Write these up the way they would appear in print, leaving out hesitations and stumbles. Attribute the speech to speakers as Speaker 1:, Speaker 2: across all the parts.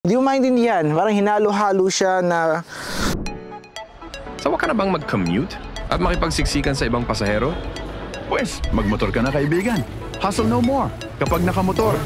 Speaker 1: Hindi mo maintindihan, parang hinalo-halo siya na...
Speaker 2: Sawa ka na bang mag-commute at makipagsiksikan sa ibang pasahero?
Speaker 3: Pwes, magmotor ka na kaibigan. Hustle no more kapag nakamotor.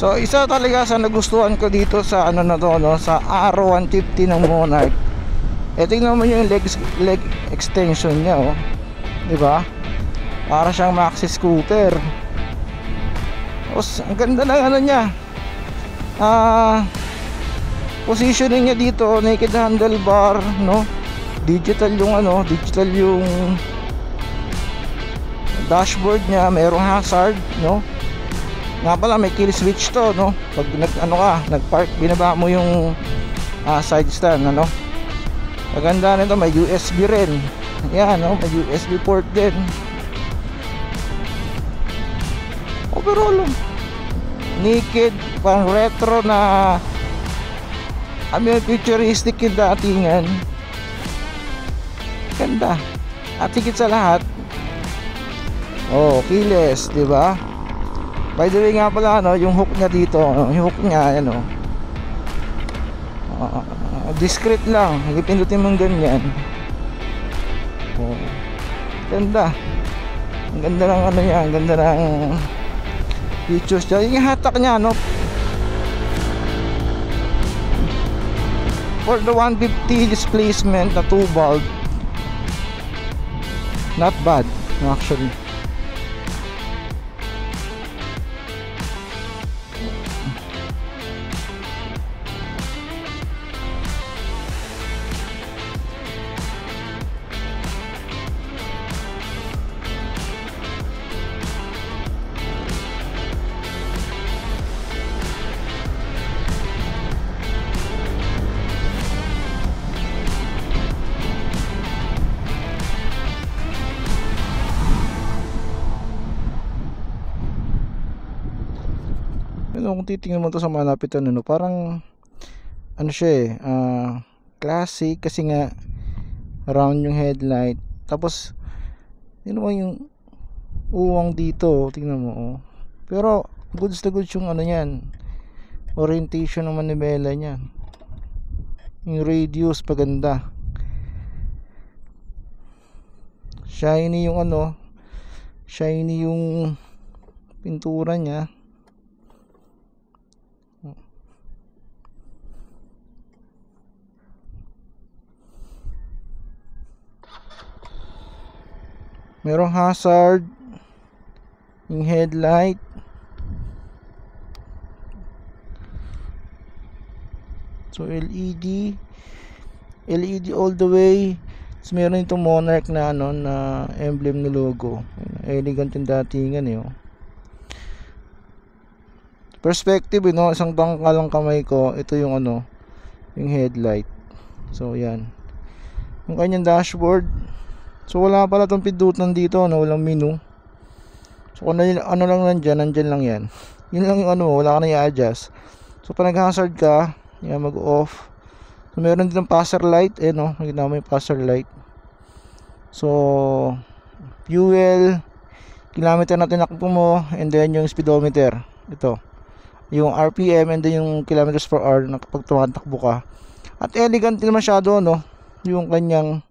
Speaker 1: So isa talaga sa nagustuhan ko dito sa ano na to, no, sa R150 ng Monarch. Tingnan mo yung leg extension niya, oh. 'Di ba? Para siyang maxi scooter. Ang ganda ng ano niya. Positioning niya dito, naked handlebar, no? Digital yung dashboard niya, mayroong hazard, no? Nga pala may kill switch to, no? Pag nagpark, binaba mo yung side stand, ano? Maganda nito, may USB rin. Yan, no? May USB port din. Overall, naked, pang retro na futuristic yung datingan. Ganda. At higit sa lahat, keyless, di ba? By the way nga pala, no, yung hook niya dito, yung hook niya, ano, discreet lang, pindutin mong ganyan. Ganda. Ang ganda ng ano niya, ang ganda ng features niya. Yung hatak niya, no, for the 150 displacement na 2 bulb, not bad actually. Kung titingnan mo to sa malapitan, ano, parang ano siya classic kasi nga round yung headlight. Tapos yun naman yung uwang dito, tingnan mo, oh. Pero goods na goods yung ano niyan, orientation ng manibela niya, yung radius paganda, shiny yung shiny yung pintura niya. Merong hazard yung headlight. So LED all the way. So meron itong Monarch na na emblem na logo. Elegant yung datingan, oh. Perspective, isang bangka lang kamay ko. Ito yung yung headlight. So yan. Yung kanyang dashboard. So wala pala itong pindutan dito, walang menu. So kung ano lang nandyan lang yan. Yun lang yung wala ka na i-adjust. So pag nag-hazard ka, yan, mag-off. So meron din ng passer light, nakita mo yung passer light. So fuel, kilometer na tinakbo mo, and then yung speedometer. Ito, yung RPM, and then yung kilometers per hour na kapag tumatakbo ka. At elegant din masyado, yung kanyang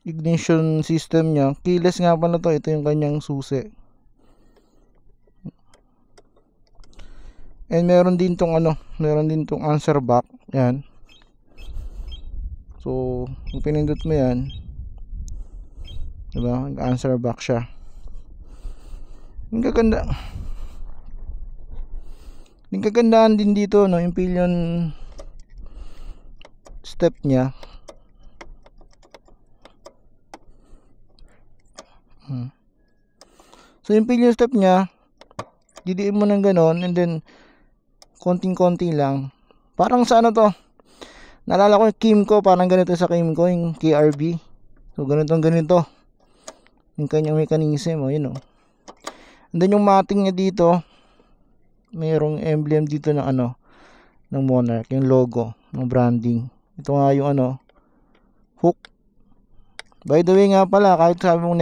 Speaker 1: ignition system niya. Keyless nga pala to. Ito yung kanyang susi. And meron din tong answer back. Yan. So kung pinindot mo yan, diba, answer back siya. Ang gaganda. Yung kagandahan din dito, yung pillion step niya. So yung pillion step niya, didiin mo ng ganon, and then konting-konti lang. Parang sa ano to, naalala ko yung Kimco, parang ganito sa Kimco, yung KRB. So ganito yung kanyang mechanism, yun o. And then yung matting niya dito, mayroong emblem dito ng ano, ng Monarch, yung logo ng branding. Ito nga yung ano, hook. By the way nga pala, kahit sabi mong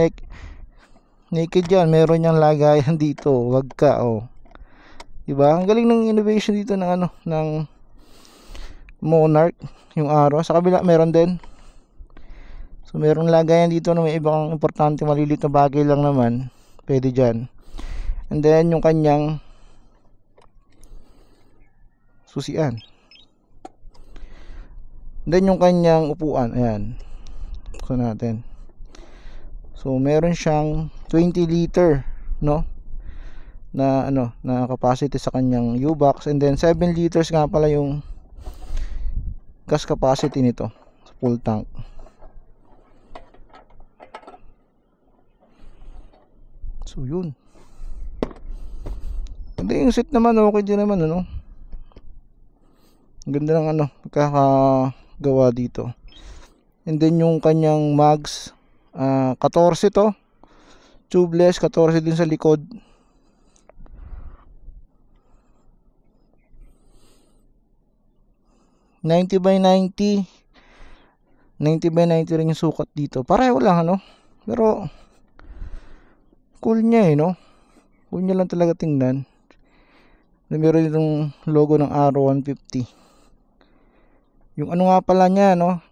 Speaker 1: naked yan, meron niyang lagayan dito. Wag ka, diba? Ang galing ng innovation dito ng ano, ng Monarch, yung arrow. Sa kabila meron din. So meron lagayan dito na may ibang importante, maliliit na bagay lang naman. Pwede dyan. And then yung kanyang susian. Then yung kanyang upuan, ayan. Buksan natin. So meron siyang 20 liter, no? Na ano, na capacity sa kanyang U-box, and then 7 liters nga pala yung gas capacity nito sa full tank. So yun. And then yung seat naman, okay din naman, ano? Ang ganda ng ano, magkakagawa dito. And then yung kanyang mags, 14 to, tubeless, 14 din sa likod. $90x90 rin yung sukat dito. Pareho lang, ano? Pero cool niya, no? Cool niya lang talaga tingnan. Meron ditong logo ng Arrow 150. Yung ano nga pala niya, no?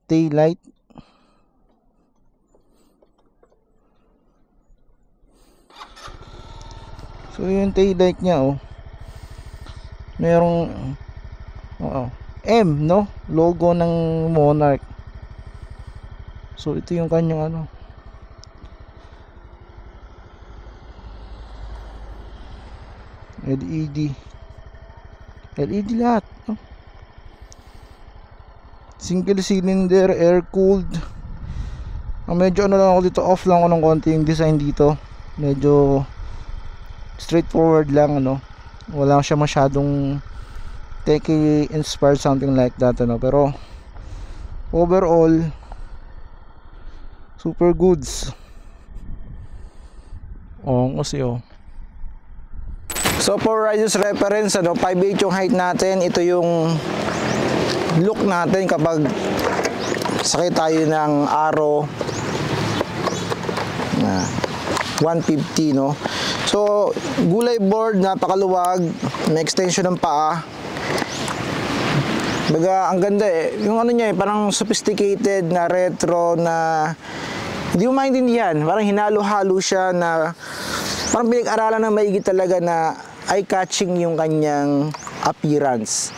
Speaker 1: Tail light. So yung tail light niya, merong M, no? Logo ng Monarch. So ito yung kanyang ano, LED lahat, no? Single cylinder, air cooled. Medyo ano lang ako dito, off lang ako ng konti yung design dito. Medyo straightforward lang, ano. Wala siya masyadong techie inspired, something like that, ano. Pero overall super goods. Kasi so for riders reference, 5'8" yung height natin. Ito yung look natin kapag sakay tayo ng Arrow na 150, no? So gulay board, napakaluwag, may extension ng paa. Baga ang ganda yung ano niya, parang sophisticated na retro na hindi mo maintindihan. Parang hinalo-halo siya na parang pinag-aralan na maigi talaga, na eye-catching yung kanyang appearance.